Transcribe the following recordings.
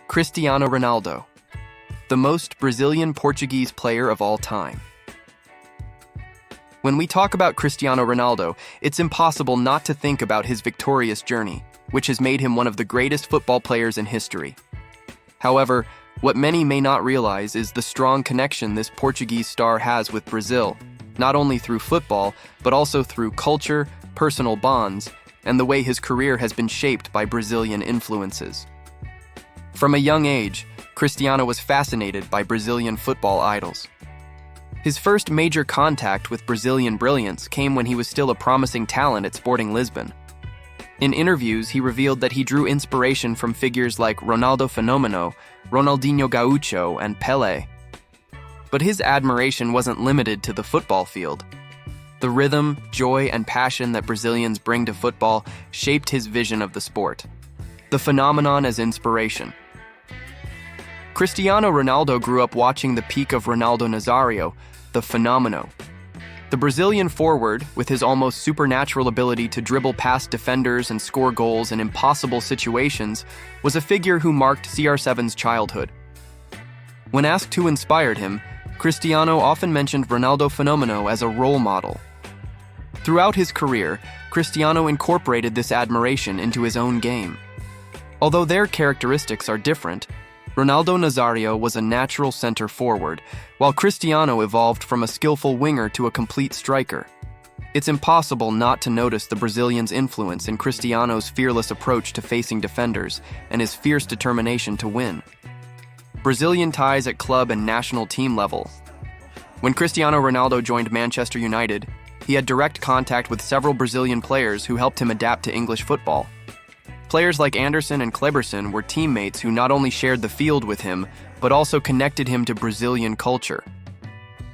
Cristiano Ronaldo, the most Brazilian Portuguese player of all time. When we talk about Cristiano Ronaldo, it's impossible not to think about his victorious journey, which has made him one of the greatest football players in history. However, what many may not realize is the strong connection this Portuguese star has with Brazil, not only through football, but also through culture, personal bonds, and the way his career has been shaped by Brazilian influences. From a young age, Cristiano was fascinated by Brazilian football idols. His first major contact with Brazilian brilliance came when he was still a promising talent at Sporting Lisbon. In interviews, he revealed that he drew inspiration from figures like Ronaldo Fenomeno, Ronaldinho Gaúcho, and Pelé. But his admiration wasn't limited to the football field. The rhythm, joy, and passion that Brazilians bring to football shaped his vision of the sport. The phenomenon as inspiration. Cristiano Ronaldo grew up watching the peak of Ronaldo Nazário, the Fenomeno. The Brazilian forward, with his almost supernatural ability to dribble past defenders and score goals in impossible situations, was a figure who marked CR7's childhood. When asked who inspired him, Cristiano often mentioned Ronaldo Fenomeno as a role model. Throughout his career, Cristiano incorporated this admiration into his own game. Although their characteristics are different, Ronaldo Nazário was a natural center forward, while Cristiano evolved from a skillful winger to a complete striker. It's impossible not to notice the Brazilian's influence in Cristiano's fearless approach to facing defenders and his fierce determination to win. Brazilian ties at club and national team level. When Cristiano Ronaldo joined Manchester United, he had direct contact with several Brazilian players who helped him adapt to English football. Players like Anderson and Kleberson were teammates who not only shared the field with him, but also connected him to Brazilian culture.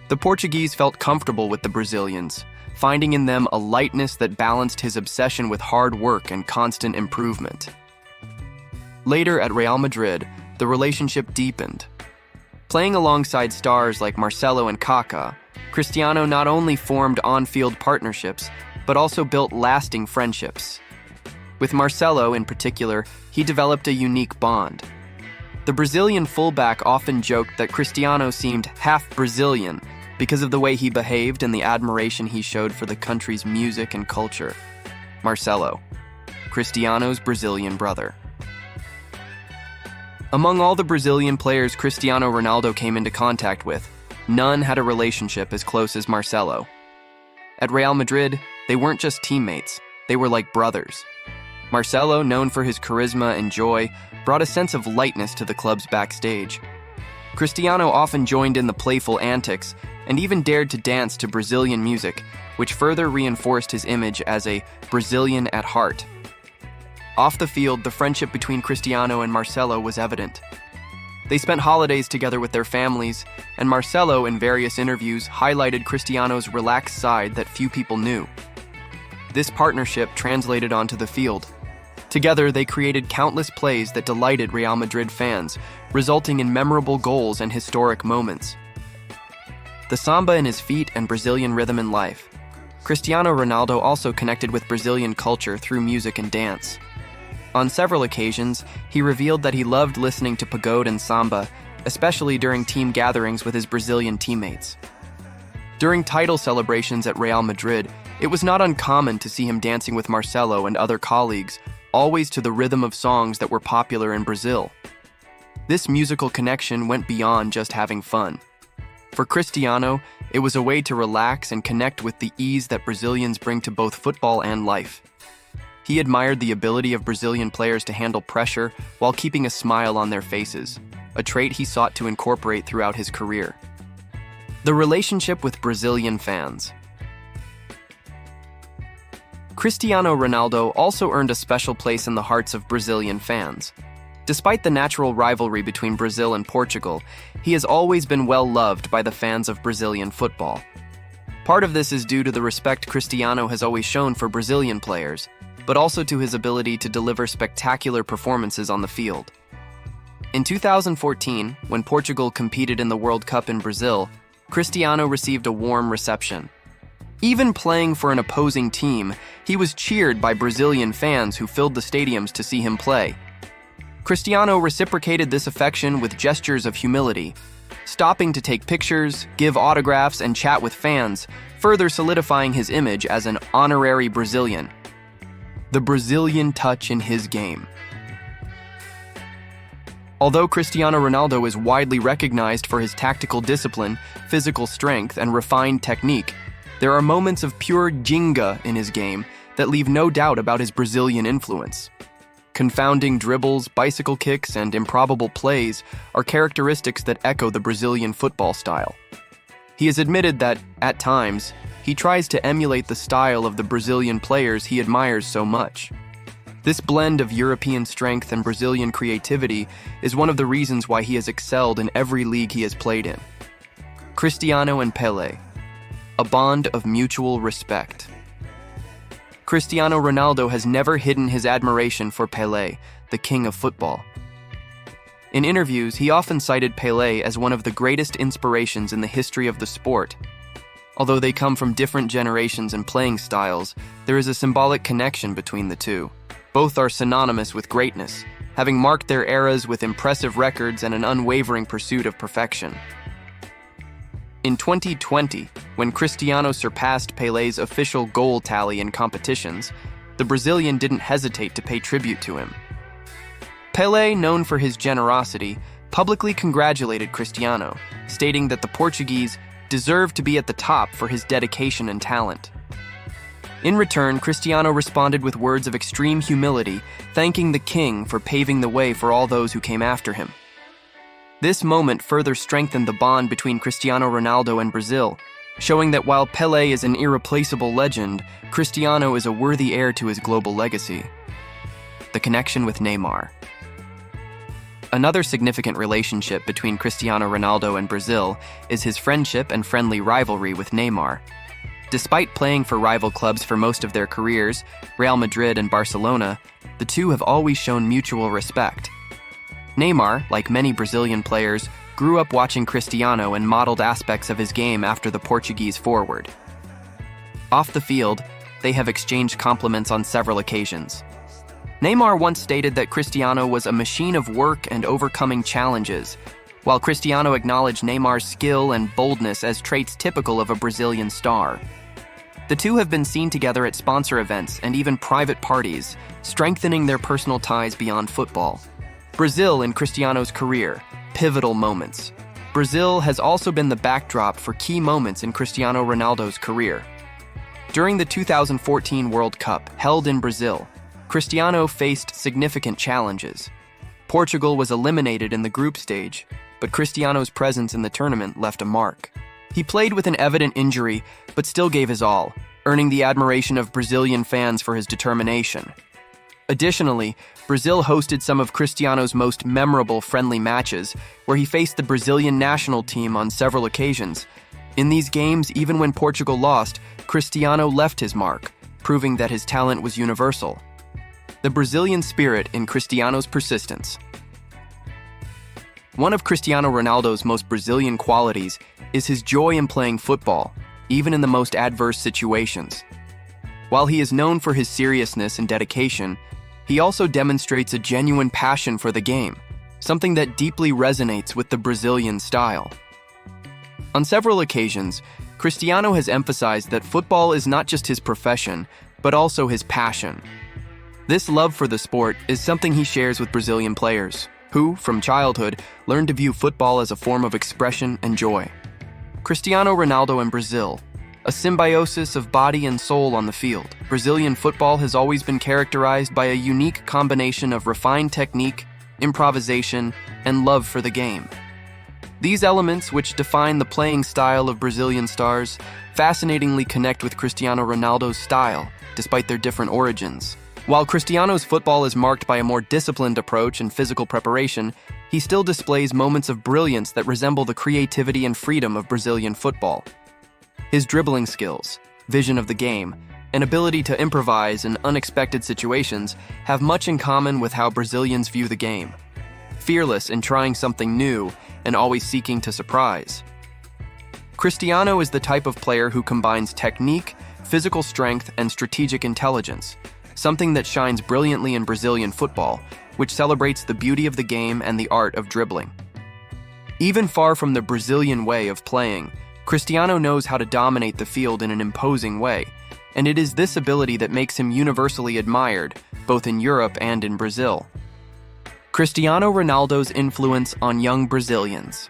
The Portuguese felt comfortable with the Brazilians, finding in them a lightness that balanced his obsession with hard work and constant improvement. Later at Real Madrid, the relationship deepened. Playing alongside stars like Marcelo and Kaká, Cristiano not only formed on-field partnerships, but also built lasting friendships. With Marcelo in particular, he developed a unique bond. The Brazilian fullback often joked that Cristiano seemed half Brazilian because of the way he behaved and the admiration he showed for the country's music and culture. Marcelo, Cristiano's Brazilian brother. Among all the Brazilian players Cristiano Ronaldo came into contact with, none had a relationship as close as Marcelo. At Real Madrid, they weren't just teammates, they were like brothers. Marcelo, known for his charisma and joy, brought a sense of lightness to the club's backstage. Cristiano often joined in the playful antics and even dared to dance to Brazilian music, which further reinforced his image as a Brazilian at heart. Off the field, the friendship between Cristiano and Marcelo was evident. They spent holidays together with their families, and Marcelo, in various interviews, highlighted Cristiano's relaxed side that few people knew. This partnership translated onto the field. Together, they created countless plays that delighted Real Madrid fans, resulting in memorable goals and historic moments. The samba in his feet and Brazilian rhythm in life. Cristiano Ronaldo also connected with Brazilian culture through music and dance. On several occasions, he revealed that he loved listening to pagode and samba, especially during team gatherings with his Brazilian teammates. During title celebrations at Real Madrid, it was not uncommon to see him dancing with Marcelo and other colleagues, always to the rhythm of songs that were popular in Brazil. This musical connection went beyond just having fun. For Cristiano, it was a way to relax and connect with the ease that Brazilians bring to both football and life. He admired the ability of Brazilian players to handle pressure while keeping a smile on their faces, a trait he sought to incorporate throughout his career. The relationship with Brazilian fans. Cristiano Ronaldo also earned a special place in the hearts of Brazilian fans. Despite the natural rivalry between Brazil and Portugal, he has always been well loved by the fans of Brazilian football. Part of this is due to the respect Cristiano has always shown for Brazilian players, but also to his ability to deliver spectacular performances on the field. In 2014, when Portugal competed in the World Cup in Brazil, Cristiano received a warm reception. Even playing for an opposing team, he was cheered by Brazilian fans who filled the stadiums to see him play. Cristiano reciprocated this affection with gestures of humility, stopping to take pictures, give autographs, and chat with fans, further solidifying his image as an honorary Brazilian. The Brazilian touch in his game. Although Cristiano Ronaldo is widely recognized for his tactical discipline, physical strength, and refined technique, there are moments of pure ginga in his game that leave no doubt about his Brazilian influence. Confounding dribbles, bicycle kicks, and improbable plays are characteristics that echo the Brazilian football style. He has admitted that, at times, he tries to emulate the style of the Brazilian players he admires so much. This blend of European strength and Brazilian creativity is one of the reasons why he has excelled in every league he has played in. Cristiano and Pelé, a bond of mutual respect. Cristiano Ronaldo has never hidden his admiration for Pelé, the king of football. In interviews, he often cited Pelé as one of the greatest inspirations in the history of the sport. Although they come from different generations and playing styles, there is a symbolic connection between the two. Both are synonymous with greatness, having marked their eras with impressive records and an unwavering pursuit of perfection. In 2020, when Cristiano surpassed Pelé's official goal tally in competitions, the Brazilian didn't hesitate to pay tribute to him. Pelé, known for his generosity, publicly congratulated Cristiano, stating that the Portuguese deserved to be at the top for his dedication and talent. In return, Cristiano responded with words of extreme humility, thanking the king for paving the way for all those who came after him. This moment further strengthened the bond between Cristiano Ronaldo and Brazil, showing that while Pelé is an irreplaceable legend, Cristiano is a worthy heir to his global legacy. The connection with Neymar. Another significant relationship between Cristiano Ronaldo and Brazil is his friendship and friendly rivalry with Neymar. Despite playing for rival clubs for most of their careers, Real Madrid and Barcelona, the two have always shown mutual respect. Neymar, like many Brazilian players, grew up watching Cristiano and modeled aspects of his game after the Portuguese forward. Off the field, they have exchanged compliments on several occasions. Neymar once stated that Cristiano was a machine of work and overcoming challenges, while Cristiano acknowledged Neymar's skill and boldness as traits typical of a Brazilian star. The two have been seen together at sponsor events and even private parties, strengthening their personal ties beyond football. Brazil in Cristiano's career, pivotal moments. Brazil has also been the backdrop for key moments in Cristiano Ronaldo's career. During the 2014 World Cup, held in Brazil, Cristiano faced significant challenges. Portugal was eliminated in the group stage, but Cristiano's presence in the tournament left a mark. He played with an evident injury, but still gave his all, earning the admiration of Brazilian fans for his determination. Additionally, Brazil hosted some of Cristiano's most memorable friendly matches, where he faced the Brazilian national team on several occasions. In these games, even when Portugal lost, Cristiano left his mark, proving that his talent was universal. The Brazilian spirit in Cristiano's persistence. One of Cristiano Ronaldo's most Brazilian qualities is his joy in playing football, even in the most adverse situations. While he is known for his seriousness and dedication, he also demonstrates a genuine passion for the game, something that deeply resonates with the Brazilian style. On several occasions, Cristiano has emphasized that football is not just his profession, but also his passion. This love for the sport is something he shares with Brazilian players, who, from childhood, learned to view football as a form of expression and joy. Cristiano Ronaldo and Brazil, a symbiosis of body and soul on the field. Brazilian football has always been characterized by a unique combination of refined technique, improvisation, and love for the game. These elements, which define the playing style of Brazilian stars, fascinatingly connect with Cristiano Ronaldo's style, despite their different origins. While Cristiano's football is marked by a more disciplined approach and physical preparation, he still displays moments of brilliance that resemble the creativity and freedom of Brazilian football. His dribbling skills, vision of the game, and ability to improvise in unexpected situations have much in common with how Brazilians view the game. Fearless in trying something new and always seeking to surprise. Cristiano is the type of player who combines technique, physical strength, and strategic intelligence, something that shines brilliantly in Brazilian football, which celebrates the beauty of the game and the art of dribbling. Even far from the Brazilian way of playing, Cristiano knows how to dominate the field in an imposing way, and it is this ability that makes him universally admired, both in Europe and in Brazil. Cristiano Ronaldo's influence on young Brazilians.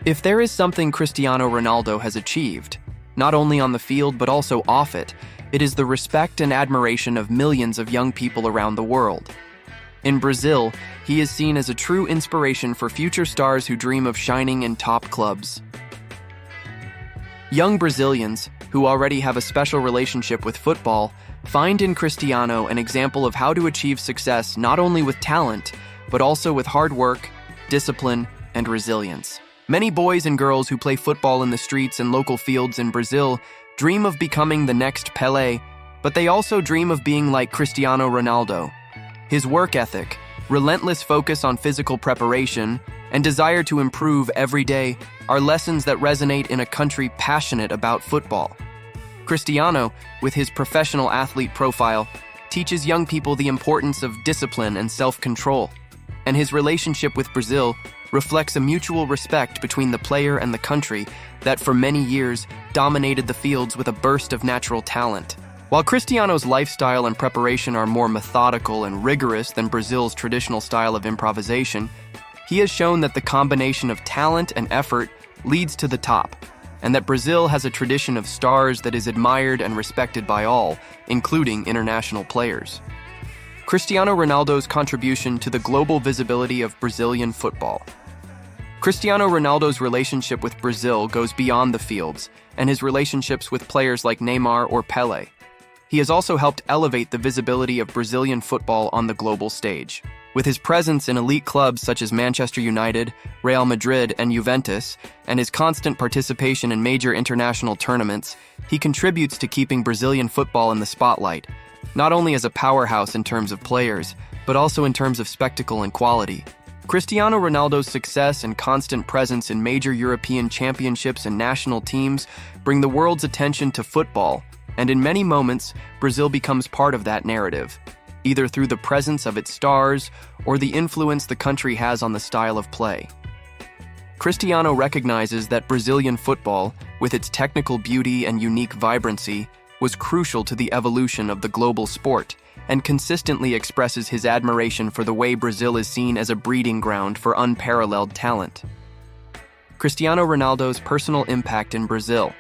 If there is something Cristiano Ronaldo has achieved, not only on the field but also off it, it is the respect and admiration of millions of young people around the world. In Brazil, he is seen as a true inspiration for future stars who dream of shining in top clubs. Young Brazilians, who already have a special relationship with football, find in Cristiano an example of how to achieve success not only with talent, but also with hard work, discipline, and resilience. Many boys and girls who play football in the streets and local fields in Brazil dream of becoming the next Pelé, but they also dream of being like Cristiano Ronaldo. His work ethic, relentless focus on physical preparation, and desire to improve every day are lessons that resonate in a country passionate about football. Cristiano, with his professional athlete profile, teaches young people the importance of discipline and self-control, and his relationship with Brazil reflects a mutual respect between the player and the country that for many years dominated the fields with a burst of natural talent. While Cristiano's lifestyle and preparation are more methodical and rigorous than Brazil's traditional style of improvisation, he has shown that the combination of talent and effort leads to the top, and that Brazil has a tradition of stars that is admired and respected by all, including international players. Cristiano Ronaldo's contribution to the global visibility of Brazilian football. Cristiano Ronaldo's relationship with Brazil goes beyond the fields, and his relationships with players like Neymar or Pelé. He has also helped elevate the visibility of Brazilian football on the global stage. With his presence in elite clubs such as Manchester United, Real Madrid, and Juventus, and his constant participation in major international tournaments, he contributes to keeping Brazilian football in the spotlight, not only as a powerhouse in terms of players, but also in terms of spectacle and quality. Cristiano Ronaldo's success and constant presence in major European championships and national teams bring the world's attention to football, and in many moments, Brazil becomes part of that narrative, either through the presence of its stars or the influence the country has on the style of play. Cristiano recognizes that Brazilian football, with its technical beauty and unique vibrancy, was crucial to the evolution of the global sport, and consistently expresses his admiration for the way Brazil is seen as a breeding ground for unparalleled talent. Cristiano Ronaldo's personal impact in Brazil.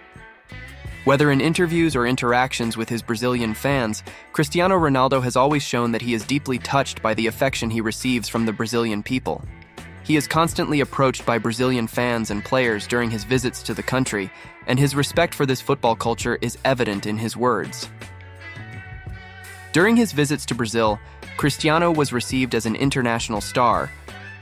Whether in interviews or interactions with his Brazilian fans, Cristiano Ronaldo has always shown that he is deeply touched by the affection he receives from the Brazilian people. He is constantly approached by Brazilian fans and players during his visits to the country, and his respect for this football culture is evident in his words. During his visits to Brazil, Cristiano was received as an international star,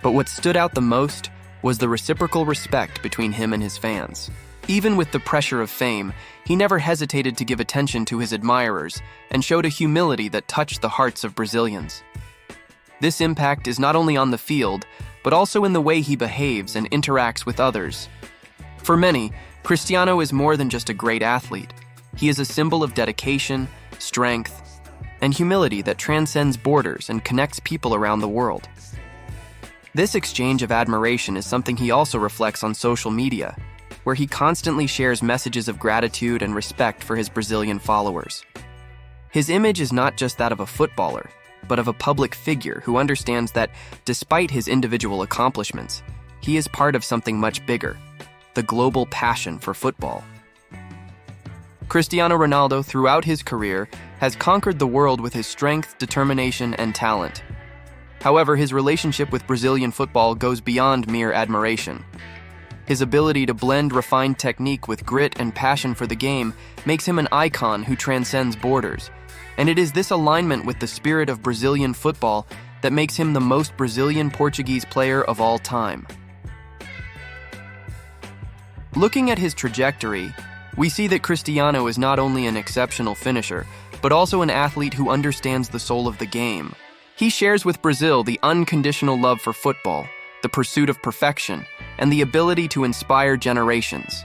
but what stood out the most was the reciprocal respect between him and his fans. Even with the pressure of fame, he never hesitated to give attention to his admirers and showed a humility that touched the hearts of Brazilians. This impact is not only on the field, but also in the way he behaves and interacts with others. For many, Cristiano is more than just a great athlete. He is a symbol of dedication, strength, and humility that transcends borders and connects people around the world. This exchange of admiration is something he also reflects on social media, where he constantly shares messages of gratitude and respect for his Brazilian followers. His image is not just that of a footballer, but of a public figure who understands that, despite his individual accomplishments, he is part of something much bigger, the global passion for football. Cristiano Ronaldo, throughout his career, has conquered the world with his strength, determination, and talent. However, his relationship with Brazilian football goes beyond mere admiration. His ability to blend refined technique with grit and passion for the game makes him an icon who transcends borders, and it is this alignment with the spirit of Brazilian football that makes him the most Brazilian Portuguese player of all time. Looking at his trajectory, we see that Cristiano is not only an exceptional finisher, but also an athlete who understands the soul of the game. He shares with Brazil the unconditional love for football, the pursuit of perfection, and the ability to inspire generations.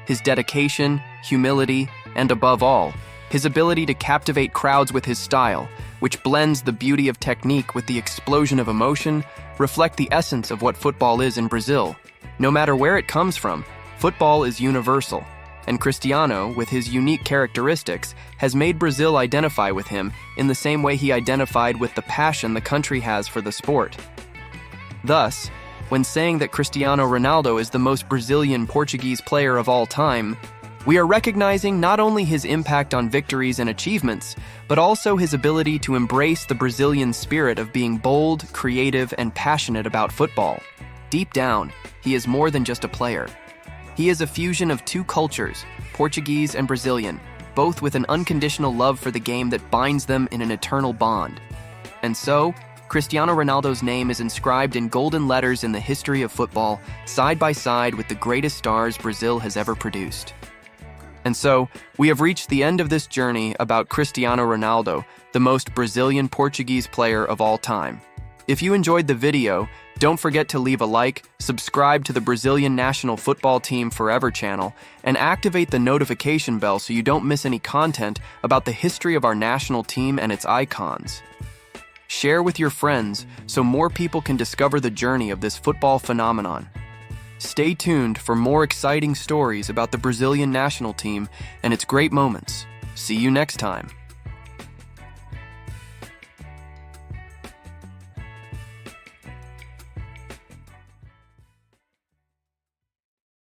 His dedication, humility, and above all, His ability to captivate crowds with his style, which blends the beauty of technique with the explosion of emotion, reflect the essence of what football is in Brazil. No matter where it comes from, football is universal, and Cristiano, with his unique characteristics, has made Brazil identify with him in the same way he identified with the passion the country has for the sport. Thus, when saying that Cristiano Ronaldo is the most Brazilian Portuguese player of all time, we are recognizing not only his impact on victories and achievements, but also his ability to embrace the Brazilian spirit of being bold, creative, and passionate about football. Deep down, he is more than just a player. He is a fusion of two cultures, Portuguese and Brazilian, both with an unconditional love for the game that binds them in an eternal bond. And so, Cristiano Ronaldo's name is inscribed in golden letters in the history of football, side by side with the greatest stars Brazil has ever produced. And so, we have reached the end of this journey about Cristiano Ronaldo, the most Brazilian Portuguese player of all time. If you enjoyed the video, don't forget to leave a like, subscribe to the Brazilian National Football Team Forever channel, and activate the notification bell so you don't miss any content about the history of our national team and its icons. Share with your friends so more people can discover the journey of this football phenomenon. Stay tuned for more exciting stories about the Brazilian national team and its great moments. See you next time.